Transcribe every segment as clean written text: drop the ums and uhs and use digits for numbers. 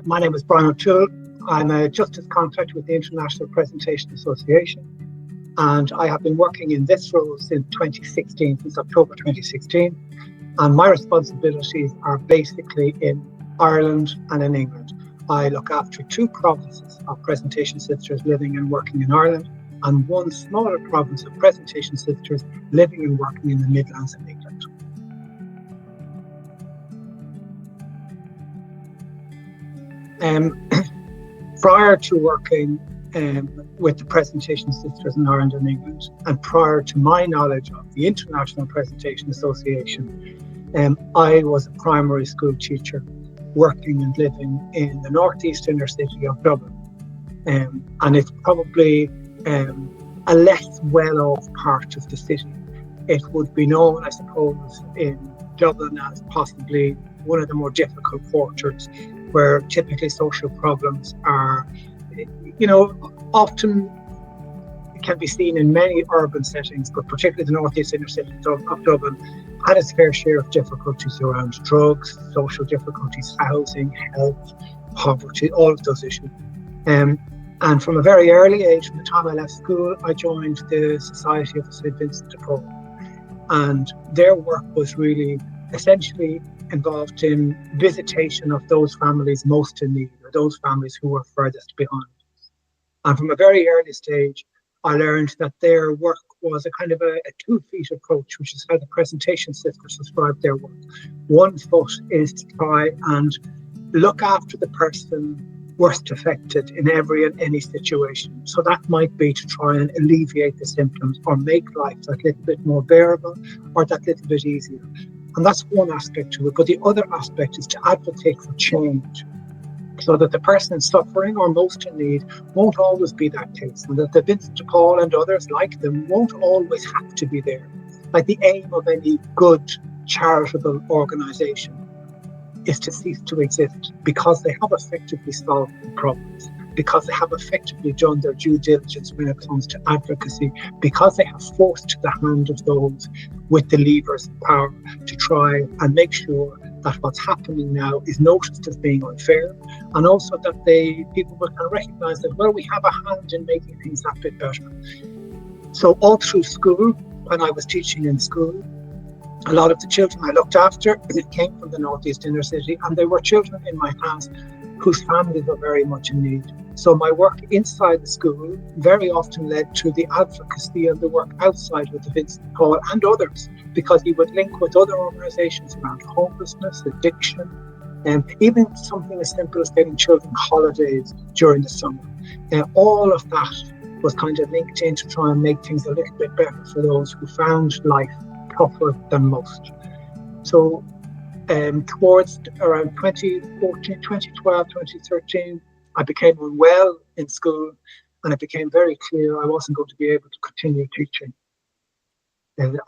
My name is Brian O'Toole. I'm a Justice Contact with the International Presentation Association, and I have been working in this role since October 2016, and my responsibilities are basically in Ireland and in England. I look after 2 provinces of presentation sisters living and working in Ireland, and 1 smaller province of presentation sisters living and working in the Midlands in England. Prior to working with the Presentation Sisters in Ireland and England, and prior to my knowledge of the International Presentation Association, I was a primary school teacher working and living in the northeast inner city of Dublin. And it's probably a less well-off part of the city. It would be known, I suppose, in Dublin as possibly one of the more difficult quarters, where typically social problems are, often can be seen in many urban settings, but particularly the northeast inner city of Dublin had its fair share of difficulties around drugs, social difficulties, housing, health, poverty, all of those issues. And from a very early age, from the time I left school, I joined the Society of St. Vincent de Paul. And their work was really essentially involved in visitation of those families most in need, or those families who were furthest behind. And from a very early stage, I learned that their work was a kind of a 2-feet approach, which is how the Presentation Sisters described their work. 1 foot is to try and look after the person worst affected in every and any situation. So that might be to try and alleviate the symptoms or make life that little bit more bearable or that little bit easier. And that's one aspect to it. But the other aspect is to advocate for change, so that the person suffering or most in need won't always be that case, and that the Vincent de Paul and others like them won't always have to be there. Like, the aim of any good charitable organisation is to cease to exist because they have effectively solved the problems, because they have effectively done their due diligence when it comes to advocacy, because they have forced the hand of those with the levers of power to try and make sure that what's happening now is noticed as being unfair, and also that people will kind of recognise that, well, we have a hand in making things that bit better. So all through school, when I was teaching in school, a lot of the children I looked after came from the northeast inner city, and they were children in my class whose families were very much in need. So my work inside the school very often led to the advocacy and the work outside with the Vincent de Paul and others, because he would link with other organisations around homelessness, addiction, and even something as simple as getting children holidays during the summer. All of that was kind of linked in to try and make things a little bit better for those who found life tougher than most. So towards around 2014, 2012, 2013, I became unwell in school, and it became very clear I wasn't going to be able to continue teaching.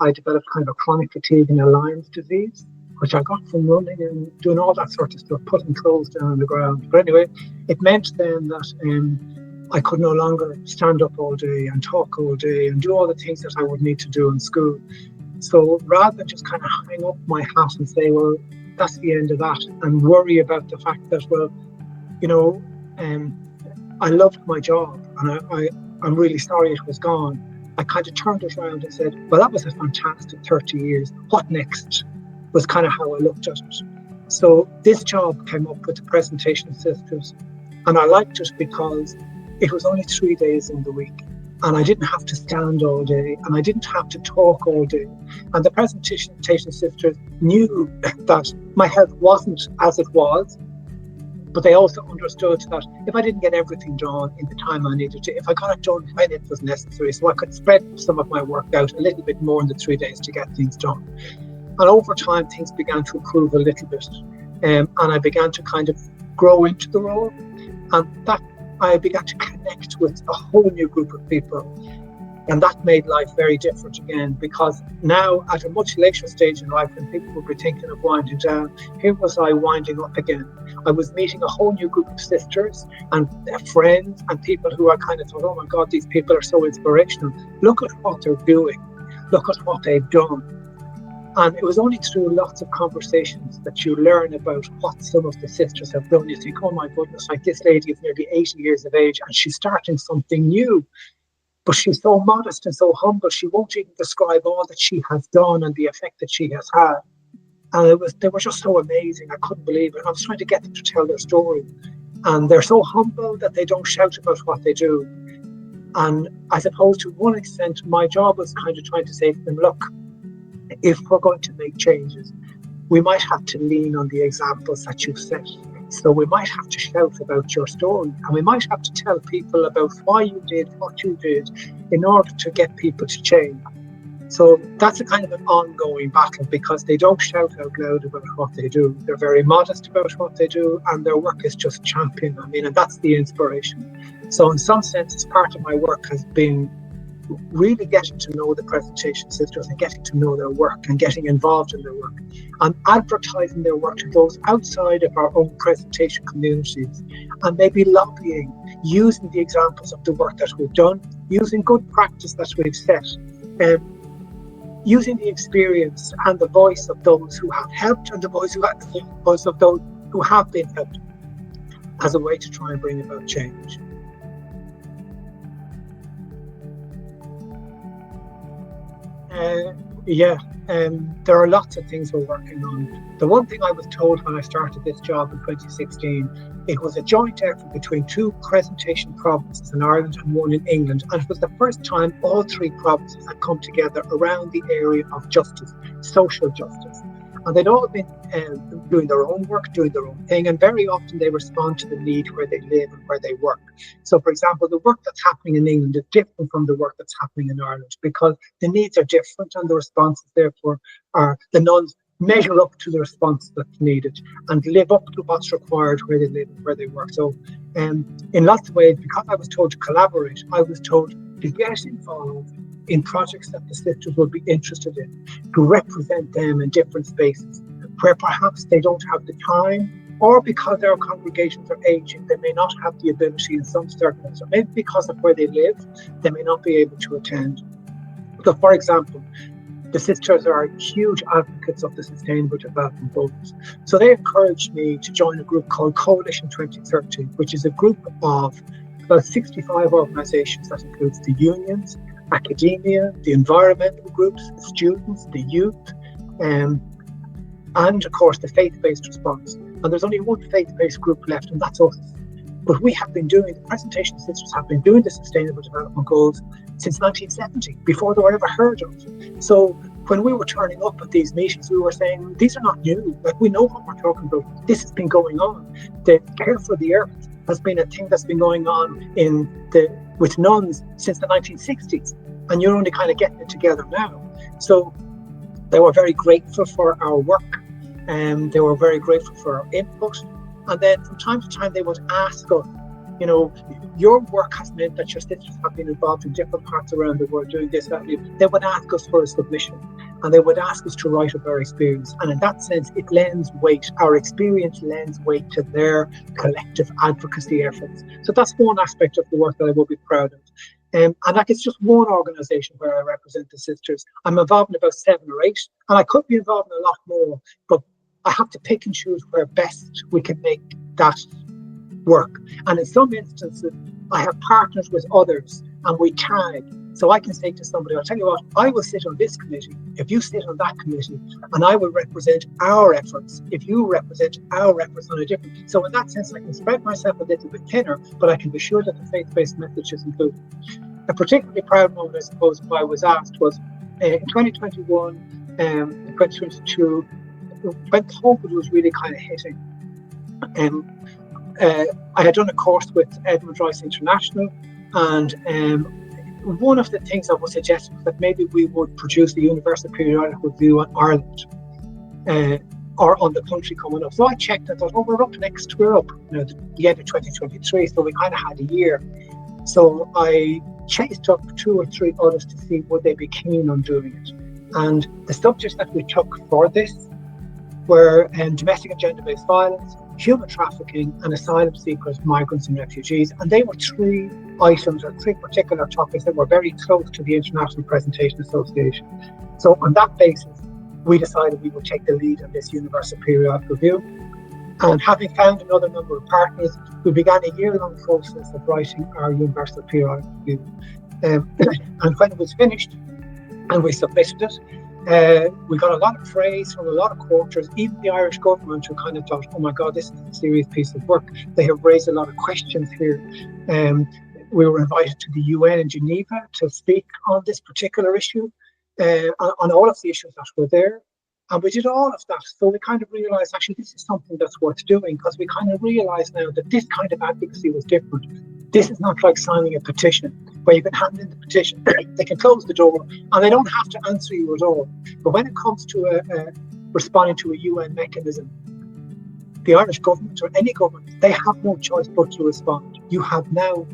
I developed kind of a chronic fatigue and a Lyme's disease, which I got from running and doing all that sort of stuff, putting clothes down on the ground. But anyway, it meant then that I could no longer stand up all day and talk all day and do all the things that I would need to do in school. So rather than just kind of hang up my hat and say, well, that's the end of that, and worry about the fact that, well, I loved my job and I'm really sorry it was gone, I kind of turned it around and said, well, that was a fantastic 30 years. What next? Was kind of how I looked at it. So this job came up with the Presentation Sisters, and I liked it because it was only 3 days in the week, and I didn't have to stand all day, and I didn't have to talk all day. And the Presentation Sisters knew that my health wasn't as it was, but they also understood that if I didn't get everything done in the time I needed to, if I got it done when it was necessary, so I could spread some of my work out a little bit more in the 3 days to get things done. And over time, things began to improve a little bit, and I began to kind of grow into the role, and that I began to connect with a whole new group of people. And that made life very different again, because now at a much later stage in life, when people would be thinking of winding down, here was I winding up again. I was meeting a whole new group of sisters and friends and people who I kind of thought, oh my God, these people are so inspirational. Look at what they're doing. Look at what they've done. And it was only through lots of conversations that you learn about what some of the sisters have done. You think, oh my goodness, like this lady is nearly 80 years of age and she's starting something new. But she's so modest and so humble, she won't even describe all that she has done and the effect that she has had. And they were just so amazing. I couldn't believe it. I was trying to get them to tell their story. And they're so humble that they don't shout about what they do. And I suppose to one extent, my job was kind of trying to say to them, look, if we're going to make changes, we might have to lean on the examples that you've set. So we might have to shout about your story, and we might have to tell people about why you did what you did in order to get people to change. So that's a kind of an ongoing battle, because they don't shout out loud about what they do. They're very modest about what they do, and their work is just champion. And that's the inspiration. So in some sense, part of my work has been really getting to know the presentation sisters and getting to know their work and getting involved in their work and advertising their work to those outside of our own presentation communities, and maybe lobbying, using the examples of the work that we've done, using good practice that we've set, using the experience and the voice of those who have helped and the voice of those who have been helped as a way to try and bring about change. There are lots of things we're working on. The one thing I was told when I started this job in 2016, it was a joint effort between 2 presentation provinces in Ireland and 1 in England. And it was the first time all 3 provinces had come together around the area of justice, social justice. And they'd all been doing their own work, doing their own thing. And very often they respond to the need where they live and where they work. So, for example, the work that's happening in England is different from the work that's happening in Ireland, because the needs are different and the responses, therefore, are the nuns measure up to the response that's needed and live up to what's required where they live and where they work. So, in lots of ways, because I was told to collaborate, I was told to get involved in projects that the sisters would be interested in, to represent them in different spaces where perhaps they don't have the time, or because our congregations are aging, they may not have the ability in some circumstances, or maybe because of where they live, they may not be able to attend. So, for example, the sisters are huge advocates of the Sustainable Development Goals. So they encouraged me to join a group called Coalition 2030, which is a group of about 65 organisations that includes the unions, academia, the environmental groups, the students, the youth, and of course the faith-based response. And there's only one faith-based group left, and that's us. But we have been doing, the presentation sisters have been doing the Sustainable Development Goals since 1970, before they were ever heard of. So when we were turning up at these meetings, we were saying, these are not new. Like, we know what we're talking about. This has been going on. The care for the earth has been a thing that's been going on with nuns since the 1960s, and you're only kind of getting it together now. So they were very grateful for our work, and they were very grateful for our input. And then from time to time, they would ask us, your work has meant that your sisters have been involved in different parts around the world doing this, that. They would ask us for a submission, and they would ask us to write of our experience. And in that sense, it lends weight. Our experience lends weight to their collective advocacy efforts. So that's one aspect of the work that I will be proud of. And like, it's just one organisation where I represent the sisters. I'm involved in about 7 or 8, and I could be involved in a lot more, but I have to pick and choose where best we can make that work. And in some instances, I have partners with others and we tag. So I can say to somebody, I'll tell you what, I will sit on this committee if you sit on that committee, and I will represent our efforts if you represent our efforts on a different. So in that sense, I can spread myself a little bit thinner, but I can be sure that the faith-based message is included. A particularly proud moment, I suppose, if I was asked, was in 2021, 2022, when COVID was really kind of hitting. I had done a course with Edmund Rice International, and one of the things I was suggesting was that maybe we would produce a universal periodical review on Ireland or on the country coming up. So I checked and thought, we're up next, the end of 2023, so we kind of had a year. So I chased up 2 or 3 others to see would they be keen on doing it. And the subjects that we took for this were domestic and gender-based violence, human trafficking, and asylum seekers, migrants and refugees. And they were 3 items or 3 particular topics that were very close to the International Presentation Association. So on that basis, we decided we would take the lead on this universal periodic review. And having found another number of partners, we began a year-long process of writing our universal periodic review. And when it was finished and we submitted it, we got a lot of praise from a lot of quarters, even the Irish government, who kind of thought, oh my God, this is a serious piece of work. They have raised a lot of questions here. We were invited to the UN in Geneva to speak on this particular issue, on all of the issues that were there. And we did all of that. So we kind of realized, actually, this is something that's worth doing, because we kind of realized now that this kind of advocacy was different. This is not like signing a petition where you can hand in the petition, they can close the door, and they don't have to answer you at all. But when it comes to responding to a UN mechanism, the Irish government or any government, they have no choice but to respond. You have now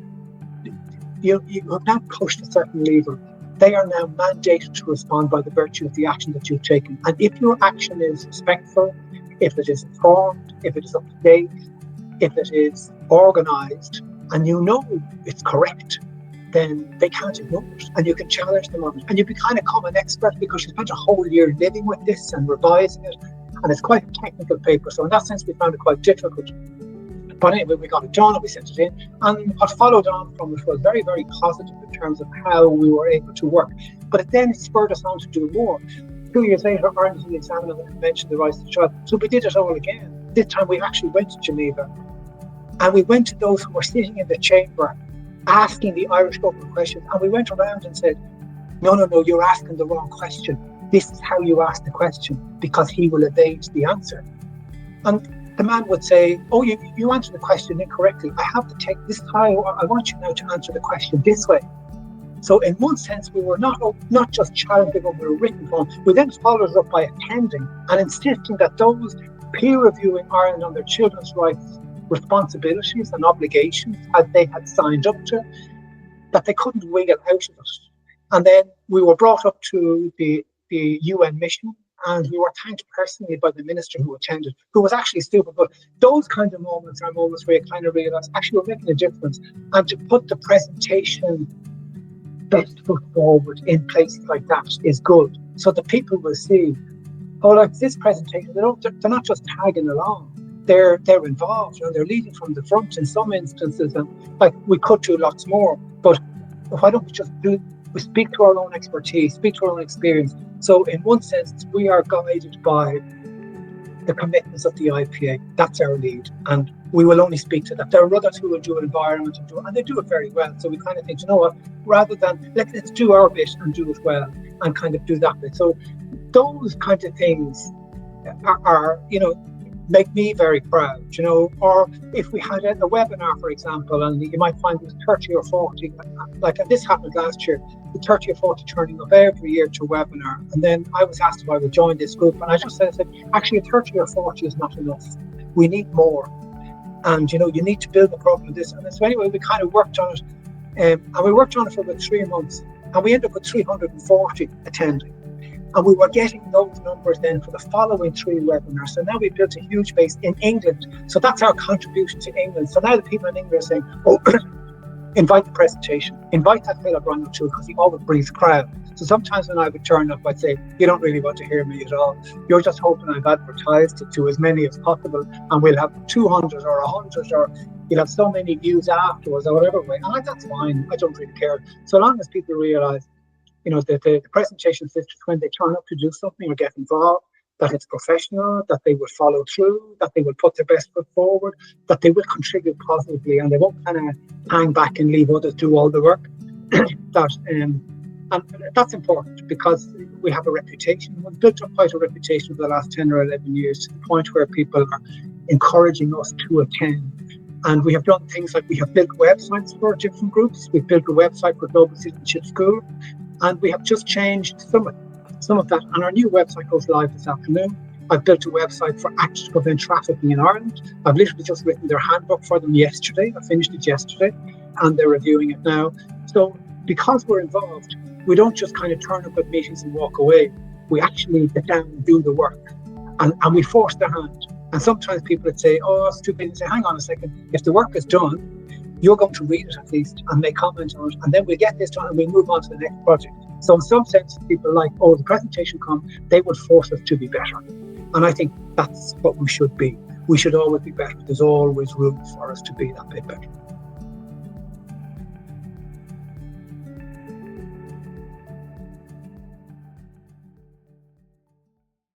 pushed a certain lever. They are now mandated to respond by the virtue of the action that you've taken. And if your action is respectful, if it is informed, if it is up to date, if it is organised, and you know it's correct, then they can't ignore it. And you can challenge them on it. And you can kind of become an expert because you spent a whole year living with this and revising it. And it's quite a technical paper. So in that sense, we found it quite difficult. But anyway, we got it done and we sent it in. And what followed on from it was very, very positive in terms of how we were able to work. But it then spurred us on to do more. 2 years later, Ireland examined the Convention on the Rights of the Child. So we did it all again. This time we actually went to Geneva. And we went to those who were sitting in the chamber asking the Irish government questions. And we went around and said, no, you're asking the wrong question. This is how you ask the question, because he will evade the answer. And the man would say, oh, you answered the question incorrectly. I have to take this time. I want you now to answer the question this way. So in one sense, we were not just challenging what we were written from. We then followed it up by attending and insisting that those peer reviewing Ireland on their children's rights responsibilities and obligations as they had signed up to, that they couldn't wiggle out of it. And then we were brought up to the UN mission, and we were thanked personally by the minister who attended, who was actually stupid. But those kind of moments are moments where you kind of realise, actually, we're making a difference. And to put the presentation best foot forward in places like that is good. So the people will see, oh, like this presentation, they're not just tagging along. They're involved, they're leading from the front in some instances. And like, we could do lots more, but why don't we speak to our own expertise, speak to our own experience. So in one sense, we are guided by the commitments of the IPA. That's our lead. And we will only speak to that. There are others who will do environment and they do it very well. So we kind of think, you know what, rather than let's do our bit and do it well and kind of do that bit. So those kinds of things are make me very proud, or if we had a webinar, for example, and you might find there's 30 or 40, like this happened last year, the 30 or 40 turning up every year to a webinar. And then I was asked if I would join this group, and I just said, actually 30 or 40 is not enough. We need more. And, you need to build a program of this. And so anyway, we kind of worked on it, and we worked on it for about 3 months, and we ended up with 340 attending. And we were getting those numbers then for the following 3 webinars. So now we've built a huge base in England. So that's our contribution to England. So now the people in England are saying, oh, invite the presentation, invite that fellow Brian too, because he always brings crowd. So sometimes when I would turn up, I'd say, you don't really want to hear me at all. You're just hoping I've advertised it to as many as possible, and we'll have 200 or 100, or you'll have so many views afterwards, or whatever way. And that's fine. I don't really care. So long as people realise, the presentation sisters, when they turn up to do something or get involved, that it's professional, that they will follow through, that they will put their best foot forward, that they will contribute positively, and they won't kind of hang back and leave others do all the work. And that's important, because we have a reputation. We've built up quite a reputation over the last 10 or 11 years, to the point where people are encouraging us to attend. And we have done things like we have built websites for different groups. We've built a website for Global Citizenship School, and we have just changed some of that. And our new website goes live this afternoon. I've built a website for Act to Prevent Trafficking in Ireland. I've literally just written their handbook for them yesterday. I finished it yesterday, and they're reviewing it now. So because we're involved, we don't just kind of turn up at meetings and walk away. We actually get down and do the work, and we force their hand. And sometimes people would say, oh, it's too big. And say, hang on a second. If the work is done, you're going to read it at least and make comment on it. And then we get this done and we move on to the next project. So in some sense, people like, oh, the presentation come, they would force us to be better. And I think that's what we should be. We should always be better. There's always room for us to be that bit better.